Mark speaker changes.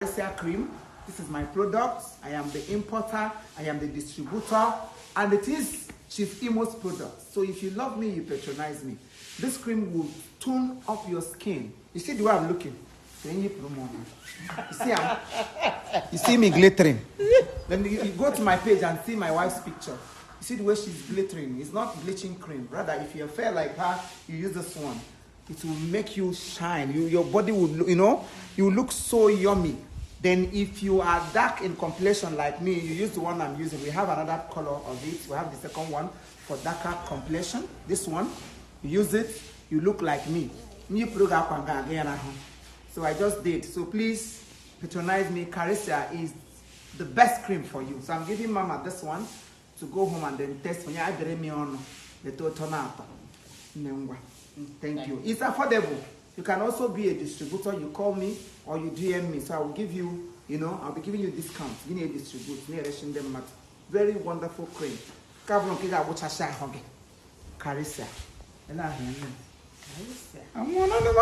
Speaker 1: CARISSA cream. This is my product. I am the importer, I am the distributor, and it is Chief Imo's product. So if you love me, you patronize me. This cream will tone up your skin. You see the way I'm looking? You see me glittering. Then you go to my page and see my wife's picture. You see the way she's glittering. It's not bleaching cream. Rather, if you're fair like her, you use this one. It will make you shine. Your body will, you look so yummy. Then if you are dark in complexion like me, you use the one I'm using. We have another color of it. We have the second one for darker complexion. This one, you use it, you look like me. So I just did. So please patronize me. CARISSA is the best cream for you. So I'm giving Mama this one to go home and then test for you. I did me on the total. Thank you. It's affordable. You can also be a distributor. You call me or you DM me. So I will give you, I'll be giving you discounts. You need a distributor. Very wonderful cream. CARISSA. I'm one of them.